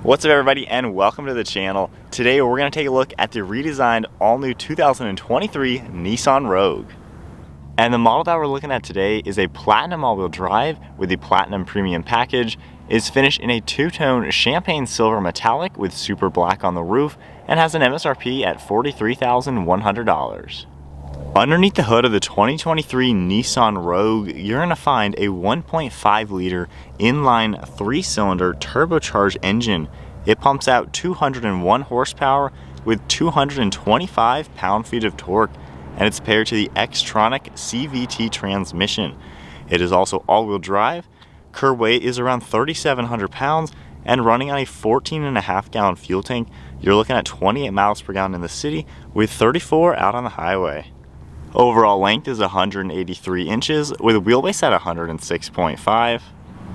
What's up everybody and welcome to the channel. Today we're going to take a look at the redesigned all-new 2023 Nissan Rogue. And the model that we're looking at today is a Platinum all-wheel drive with the Platinum Premium package. It's finished in a two-tone Champaign Silver Metallic with super black on the roof and has an MSRP at $43,100. Underneath the hood of the 2023 Nissan Rogue, you're going to find a 1.5 liter inline 3-cylinder turbocharged engine. It pumps out 201 horsepower with 225 pound-feet of torque, and it's paired to the Xtronic CVT transmission. It is also all-wheel drive. Curb weight is around 3,700 pounds, and running on a 14.5 gallon fuel tank, you're looking at 28 miles per gallon in the city with 34 out on the highway. Overall length is 183 inches with a wheelbase at 106.5.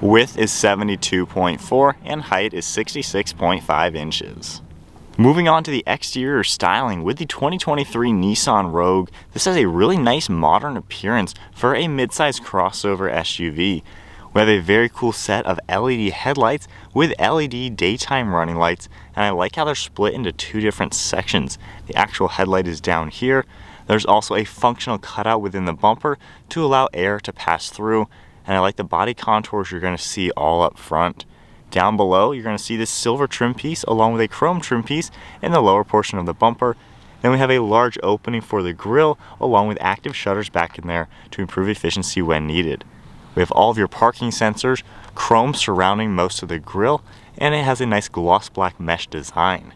Width is 72.4 and height is 66.5 inches. Moving on to the exterior styling with the 2023 Nissan Rogue, this has a really nice modern appearance for a mid-size crossover SUV. We have a very cool set of LED headlights with LED daytime running lights, and I like how they're split into two different sections. The actual headlight is down here. There's also a functional cutout within the bumper to allow air to pass through, and I like the body contours you're going to see all up front. Down below, you're going to see this silver trim piece along with a chrome trim piece in the lower portion of the bumper. Then we have a large opening for the grille along with active shutters back in there to improve efficiency when needed. We have all of your parking sensors, chrome surrounding most of the grille, and it has a nice gloss black mesh design.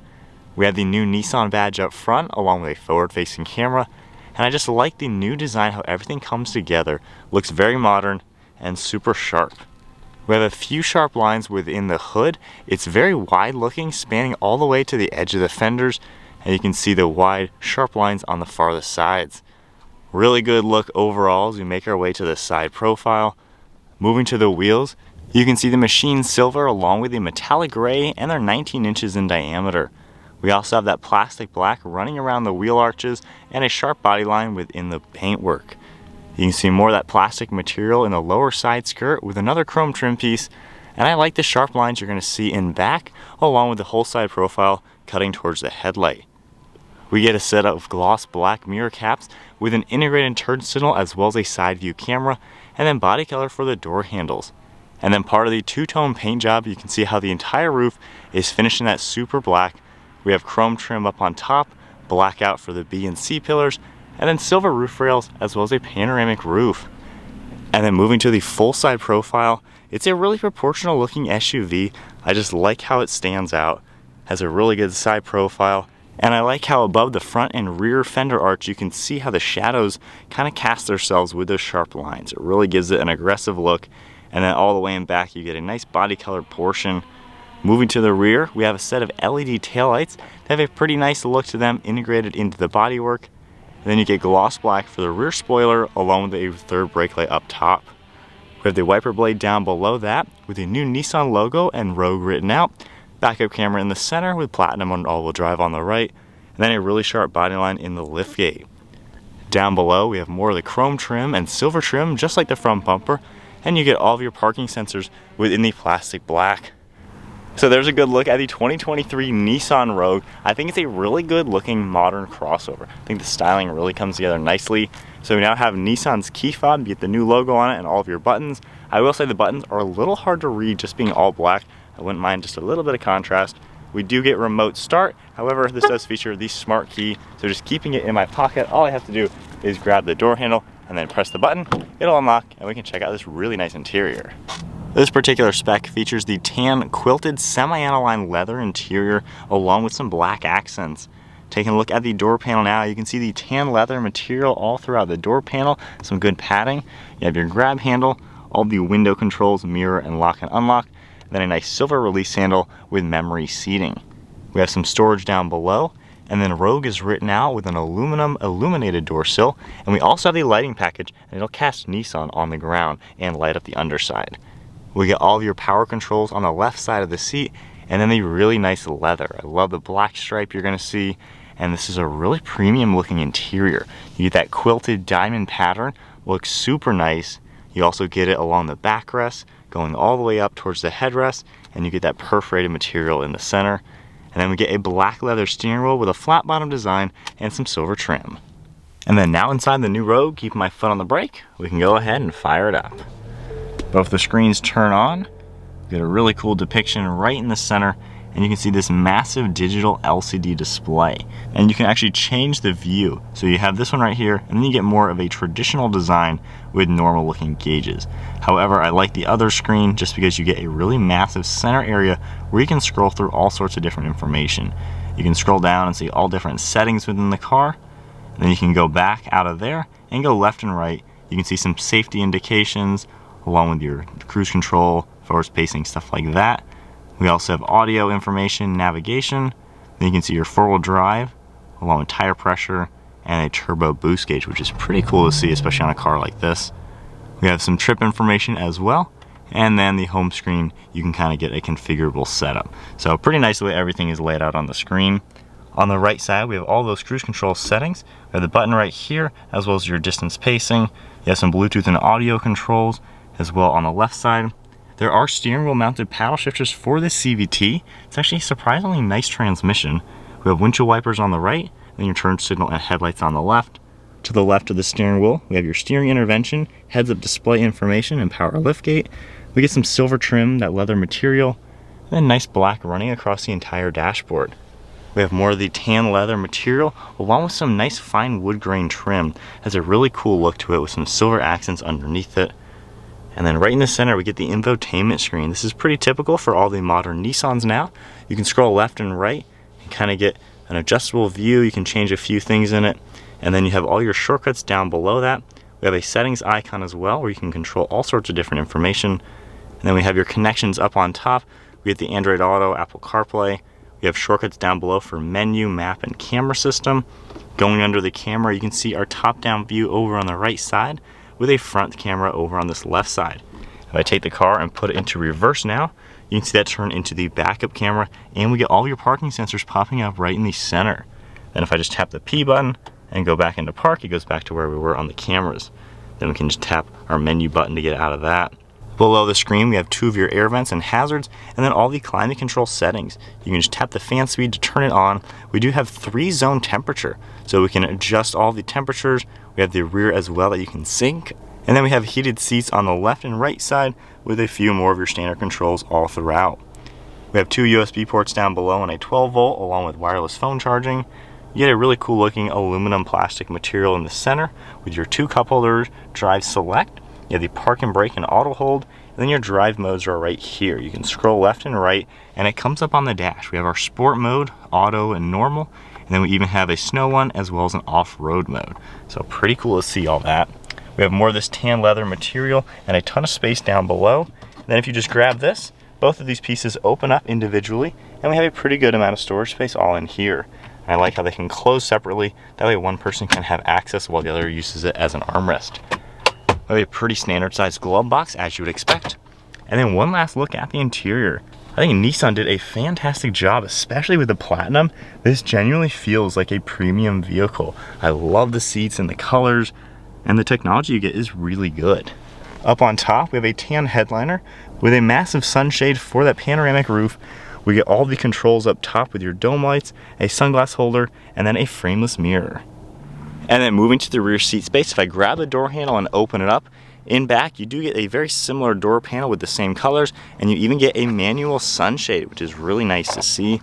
We have the new Nissan badge up front along with a forward-facing camera, and I just like the new design, how everything comes together. Looks very modern and super sharp. We have a few sharp lines within the hood. It's very wide looking, spanning all the way to the edge of the fenders, and you can see the wide, sharp lines on the farthest sides. Really good look overall as we make our way to the side profile. Moving to the wheels, you can see the machined silver along with the metallic gray, and they're 19 inches in diameter. We also have that plastic black running around the wheel arches and a sharp body line within the paintwork. You can see more of that plastic material in the lower side skirt with another chrome trim piece, and I like the sharp lines you're going to see in back along with the whole side profile cutting towards the headlight. We get a set of gloss black mirror caps with an integrated turn signal as well as a side view camera, and then body color for the door handles. And then part of the two-tone paint job, you can see how the entire roof is finished in that super black. We have chrome trim up on top, black out for the B and C pillars, and then silver roof rails as well as a panoramic roof. And then moving to the full side profile, it's a really proportional looking SUV. I just like how it stands out. Has a really good side profile, and I like how above the front and rear fender arch you can see how the shadows kind of cast themselves with those sharp lines. It really gives it an aggressive look, and then all the way in back you get a nice body colored portion. Moving to the rear, we have a set of LED taillights that have a pretty nice look to them integrated into the bodywork. And then you get gloss black for the rear spoiler along with a third brake light up top. We have the wiper blade down below that with the new Nissan logo and Rogue written out. Backup camera in the center with Platinum on all-wheel drive on the right. And then a really sharp body line in the liftgate. Down below, we have more of the chrome trim and silver trim just like the front bumper. And you get all of your parking sensors within the plastic black. So there's a good look at the 2023 Nissan Rogue. I think it's a really good looking modern crossover. I think the styling really comes together nicely. So we now have Nissan's key fob, you get the new logo on it and all of your buttons. I will say the buttons are a little hard to read just being all black. I wouldn't mind just a little bit of contrast. We do get remote start. However, this does feature the smart key. So just keeping it in my pocket, all I have to do is grab the door handle and then press the button. It'll unlock and we can check out this really nice interior. This particular spec features the tan quilted semi-aniline leather interior along with some black accents. Taking a look at the door panel now, you can see the tan leather material all throughout the door panel, some good padding. You have your grab handle, all the window controls, mirror and lock and unlock, and then a nice silver release handle with memory seating. We have some storage down below, and then Rogue is written out with an aluminum illuminated door sill, and we also have the lighting package, and it'll cast Nissan on the ground and light up the underside. We get all of your power controls on the left side of the seat, and then the really nice leather. I love the black stripe you're going to see, and this is a really premium looking interior. You get that quilted diamond pattern, looks super nice. You also get it along the backrest, going all the way up towards the headrest, and you get that perforated material in the center. And then we get a black leather steering wheel with a flat bottom design and some silver trim. And then now inside the new Rogue, keeping my foot on the brake, we can go ahead and fire it up. Both the screens turn on. We get a really cool depiction right in the center, and you can see this massive digital LCD display. And you can actually change the view. So you have this one right here, and then you get more of a traditional design with normal looking gauges. However, I like the other screen just because you get a really massive center area where you can scroll through all sorts of different information. You can scroll down and see all different settings within the car. And then you can go back out of there and go left and right. You can see some safety indications along with your cruise control, forward spacing, stuff like that. We also have audio information, navigation. Then you can see your four-wheel drive along with tire pressure and a turbo boost gauge, which is pretty cool to see, especially on a car like this. We have some trip information as well. And then the home screen, you can kind of get a configurable setup. So pretty nice the way everything is laid out on the screen. On the right side, we have all those cruise control settings. We have the button right here, as well as your distance pacing. You have some Bluetooth and audio controls as well on the left side. There are steering wheel mounted paddle shifters for this CVT. It's actually a surprisingly nice transmission. We have windshield wipers on the right, then your turn signal and headlights on the left. To the left of the steering wheel, we have your steering intervention, heads-up display information, and power liftgate. We get some silver trim, that leather material, and then nice black running across the entire dashboard. We have more of the tan leather material, along with some nice fine wood grain trim. Has a really cool look to it with some silver accents underneath it. And then right in the center, we get the infotainment screen. This is pretty typical for all the modern Nissans now. You can scroll left and right and kind of get an adjustable view. You can change a few things in it. And then you have all your shortcuts down below that. We have a settings icon as well, where you can control all sorts of different information. And then we have your connections up on top. We get the Android Auto, Apple CarPlay. We have shortcuts down below for menu, map, and camera system. Going under the camera, you can see our top-down view over on the right side with a front camera over on this left side. If I take the car and put it into reverse now, you can see that turn into the backup camera, and we get all your parking sensors popping up right in the center. Then if I just tap the P button and go back into park, it goes back to where we were on the cameras. Then we can just tap our menu button to get out of that. Below the screen, we have two of your air vents and hazards, and then all the climate control settings. You can just tap the fan speed to turn it on. We do have 3-zone temperature, so we can adjust all the temperatures. We have the rear as well that you can sync. And then we have heated seats on the left and right side with a few more of your standard controls all throughout. We have 2 USB ports down below and a 12-volt along with wireless phone charging. You get a really cool looking aluminum plastic material in the center with your 2 cup holders, drive select. You have the park and brake and auto hold, and then your drive modes are right here. You can scroll left and right, and it comes up on the dash. We have our sport mode, auto, and normal, and then we even have a snow one as well as an off-road mode. So pretty cool to see all that. We have more of this tan leather material and a ton of space down below. And then if you just grab this, both of these pieces open up individually, and we have a pretty good amount of storage space all in here. And I like how they can close separately. That way one person can have access while the other uses it as an armrest. We have a pretty standard sized glove box, as you would expect. And then one last look at the interior. I think Nissan did a fantastic job, especially with the Platinum. This genuinely feels like a premium vehicle. I love the seats and the colors, and the technology you get is really good. Up on top, we have a tan headliner with a massive sunshade for that panoramic roof. We get all the controls up top with your dome lights, a sunglass holder, and then a frameless mirror. And then moving to the rear seat space, if I grab the door handle and open it up, in back you do get a very similar door panel with the same colors, and you even get a manual sunshade, which is really nice to see.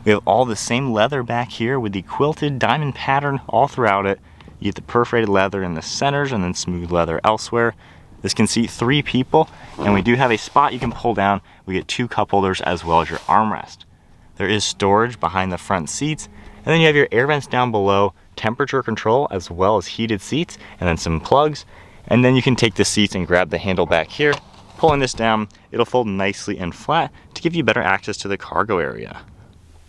We have all the same leather back here with the quilted diamond pattern all throughout it. You get the perforated leather in the centers and then smooth leather elsewhere. This can seat 3 people, and we do have a spot you can pull down. We get 2 cup holders as well as your armrest. There is storage behind the front seats, and then you have your air vents down below, temperature control as well as heated seats, and then some plugs. And then you can take the seats and grab the handle back here. Pulling this down, it'll fold nicely and flat to give you better access to the cargo area.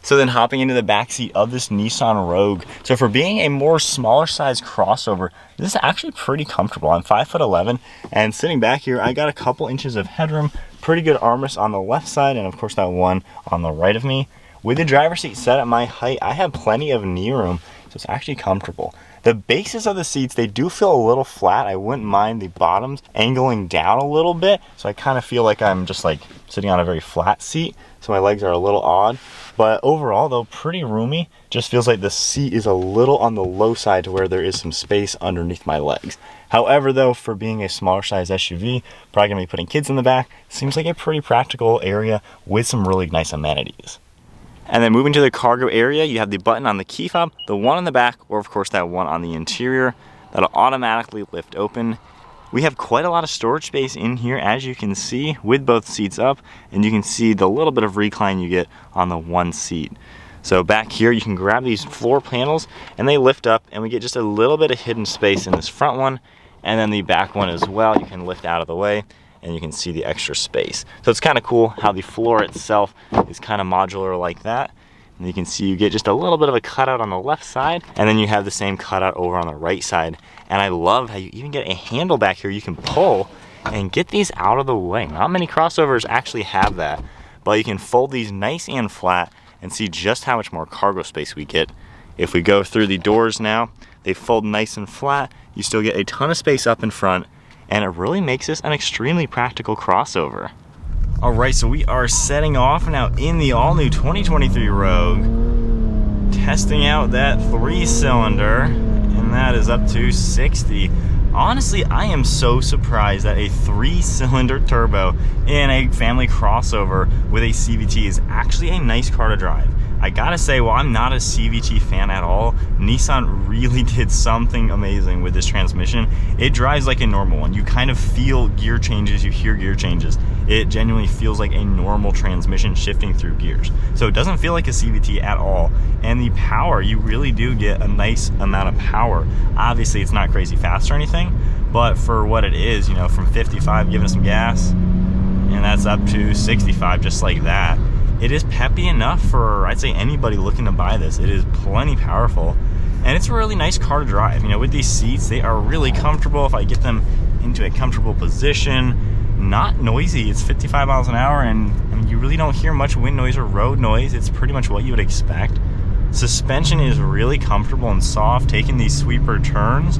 So then hopping into the back seat of this Nissan Rogue. So for being a more smaller size crossover, this is actually pretty comfortable. I'm 5'11", and sitting back here, I got a couple inches of headroom, pretty good armrest on the left side, and of course that one on the right of me. With the driver's seat set at my height, I have plenty of knee room, so it's actually comfortable. The bases of the seats, they do feel a little flat. I wouldn't mind the bottoms angling down a little bit, so I kind of feel like I'm just like sitting on a very flat seat, so my legs are a little odd. But overall though, pretty roomy. Just feels like the seat is a little on the low side to where there is some space underneath my legs. However though, for being a smaller size SUV, probably gonna be putting kids in the back, seems like a pretty practical area with some really nice amenities. And then moving to the cargo area, you have the button on the key fob, the one on the back, or of course that one on the interior, that'll automatically lift open. We have quite a lot of storage space in here, as you can see, with both seats up, and you can see the little bit of recline you get on the one seat. So back here, you can grab these floor panels and they lift up, and we get just a little bit of hidden space in this front one, and then the back one as well, you can lift out of the way, and you can see the extra space. So it's kind of cool how the floor itself is kind of modular like that. And you can see you get just a little bit of a cutout on the left side, and then you have the same cutout over on the right side. And I love how you even get a handle back here you can pull and get these out of the way. Not many crossovers actually have that, but you can fold these nice and flat and see just how much more cargo space we get. If we go through the doors now, they fold nice and flat. You still get a ton of space up in front, and it really makes this an extremely practical crossover. All right, so we are setting off now in the all-new 2023 Rogue, testing out that 3-cylinder, and that is up to 60. Honestly, I am so surprised that a 3-cylinder turbo in a family crossover with a CVT is actually a nice car to drive. I gotta say, while I'm not a CVT fan at all, Nissan really did something amazing with this transmission. It drives like a normal one. You kind of feel gear changes, you hear gear changes. It genuinely feels like a normal transmission shifting through gears. So it doesn't feel like a CVT at all. And the power, you really do get a nice amount of power. Obviously, it's not crazy fast or anything, but for what it is, you know, from 55, giving it some gas, and that's up to 65, just like that. It is peppy enough for, I'd say, anybody looking to buy this. It is plenty powerful, and it's a really nice car to drive. You know, with these seats, they are really comfortable. If I get them into a comfortable position, not noisy. It's 55 miles an hour, and I mean, you really don't hear much wind noise or road noise. It's pretty much what you would expect. Suspension is really comfortable and soft. Taking these sweeper turns,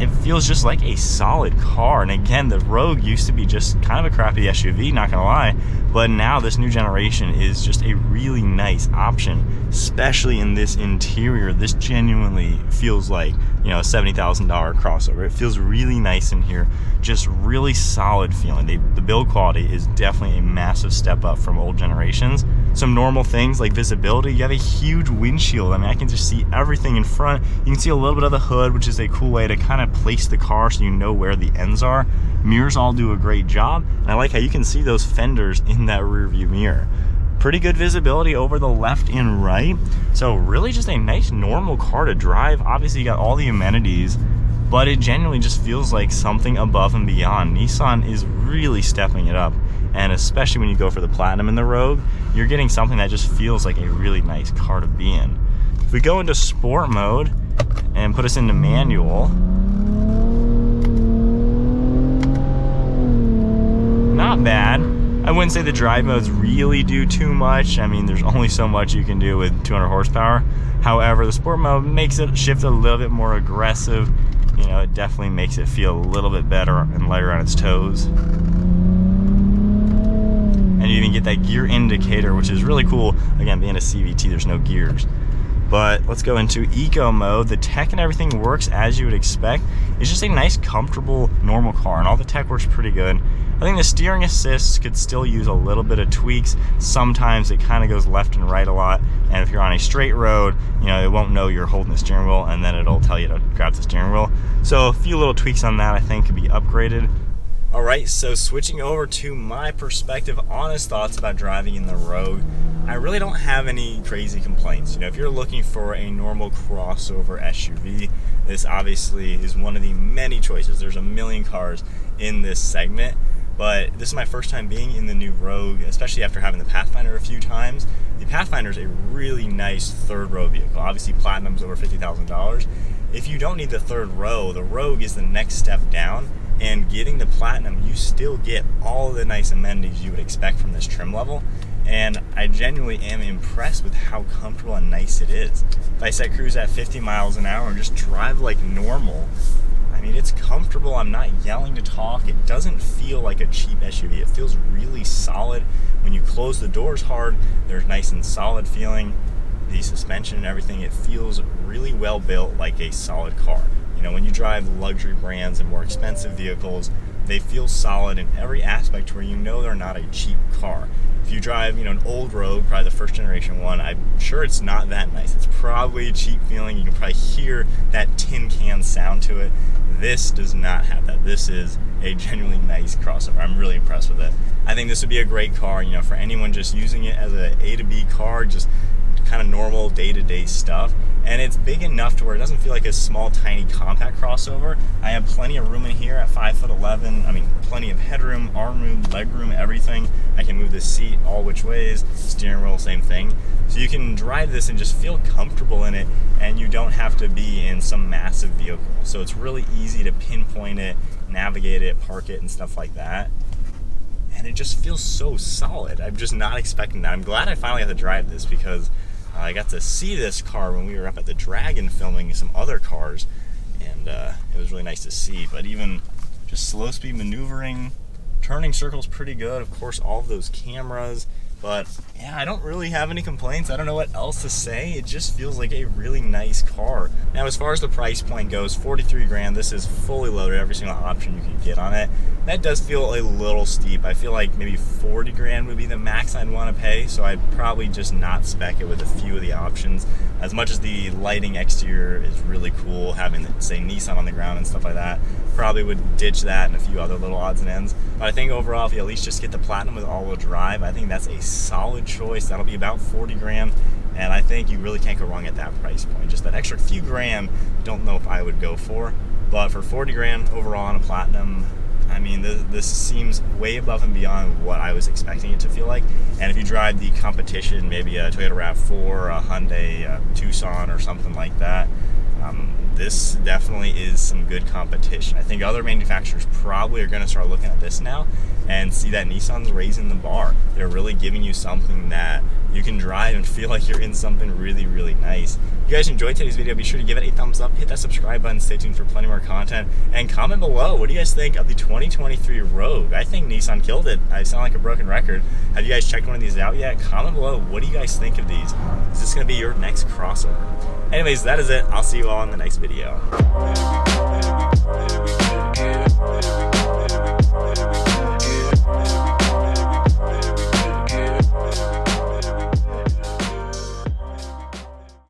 it feels just like a solid car. And again, the Rogue used to be just kind of a crappy SUV, not gonna lie, but now this new generation is just a really nice option, especially in this interior. This genuinely feels like, you know, a $70,000 crossover. It feels really nice in here, just really solid feeling. The build quality is definitely a massive step up from old generations. Some normal things like visibility, you have a huge windshield. I mean, I can just see everything in front. You can see a little bit of the hood, which is a cool way to kind of place the car so you know where the ends are. Mirrors all do a great job, and I like how you can see those fenders in that rear view mirror. Pretty good visibility over the left and right. So really just a nice normal car to drive. Obviously you got all the amenities, but it genuinely just feels like something above and beyond. Nissan is really stepping it up, and especially when you go for the Platinum and the Rogue, you're getting something that just feels like a really nice car to be in. If we go into sport mode and put us into manual, not bad. I wouldn't say the drive modes really do too much. I mean, there's only so much you can do with 200 horsepower. However, the sport mode makes it shift a little bit more aggressive. You know, it definitely makes it feel a little bit better and lighter on its toes. And you even get that gear indicator, which is really cool. Again, being a CVT, there's no gears. But let's go into eco mode. The tech and everything works as you would expect. It's just a nice, comfortable, normal car, and all the tech works pretty good. I think the steering assist could still use a little bit of tweaks. Sometimes it kind of goes left and right a lot, and if you're on a straight road, you know, it won't know you're holding the steering wheel, and then it'll tell you to grab the steering wheel. So a few little tweaks on that I think could be upgraded. All right, so switching over to my perspective, honest thoughts about driving in the Rogue, I really don't have any crazy complaints. You know, if you're looking for a normal crossover SUV, this obviously is one of the many choices. There's a million cars in this segment, but this is my first time being in the new Rogue, especially after having the Pathfinder a few times. The Pathfinder is a really nice third row vehicle. Obviously, Platinum's over $50,000. If you don't need the third row, the Rogue is the next step down. And getting the Platinum, you still get all the nice amenities you would expect from this trim level. and I genuinely am impressed with how comfortable and nice it is. If I set cruise at 50 miles an hour and just drive like normal, I mean, it's comfortable. I'm not yelling to talk. It doesn't feel like a cheap SUV. It feels really solid. When you close the doors hard, there's nice and solid feeling. The suspension and everything, it feels really well built, like a solid car. You know, when you drive luxury brands and more expensive vehicles, they feel solid in every aspect where you know they're not a cheap car. If you drive, you know, an old Rogue, probably the first generation one, I'm sure it's not that nice. It's probably a cheap feeling. You can probably hear that tin can sound to it. This does not have that. This is a genuinely nice crossover. I'm really impressed with it. I think this would be a great car, you know, for anyone just using it as a A to B car, just kind of normal day-to-day stuff. And it's big enough to where it doesn't feel like a small, tiny, compact crossover. I have plenty of room in here at 5'11". I mean, plenty of headroom, arm room, leg room, everything. I can move this seat all which ways. Steering wheel, same thing. So you can drive this and just feel comfortable in it, and you don't have to be in some massive vehicle. So it's really easy to pinpoint it, navigate it, park it, and stuff like that. And it just feels so solid. I'm just not expecting that. I'm glad I finally got to drive this, because I got to see this car when we were up at the Dragon filming some other cars, and it was really nice to see. But even just slow speed maneuvering, turning circles pretty good. Of course, all of those cameras. But yeah, I don't really have any complaints. I don't know what else to say. It just feels like a really nice car. Now, as far as the price point goes, 43 grand, this is fully loaded, every single option you can get on it. That does feel a little steep. I feel like maybe 40 grand would be the max I'd want to pay, so I'd probably just not spec it with a few of the options. As much as the lighting exterior is really cool, having, say, Nissan on the ground and stuff like that, probably would ditch that and a few other little odds and ends. But I think overall, if you at least just get the Platinum with all-wheel drive, I think that's a solid choice. That'll be about 40 grand, and I think you really can't go wrong at that price point. Just that extra few grand, don't know if I would go for. But for 40 grand overall on a Platinum, I mean, this seems way above and beyond what I was expecting it to feel like. And if you drive the competition, maybe a Toyota RAV4, a Hyundai Tucson, or something like that, this definitely is some good competition. I think other manufacturers probably are going to start looking at this now and see that Nissan's raising the bar. They're really giving you something that you can drive and feel like you're in something really, really nice. If you guys enjoyed today's video, be sure to give it a thumbs up, hit that subscribe button, stay tuned for plenty more content, and comment below, what do you guys think of the 2023 Rogue? I think Nissan killed it. I sound like a broken record. Have you guys checked one of these out yet? Comment below, what do you guys think of these? Is this going to be your next crossover? Anyways, that is it. I'll see you all in the next video.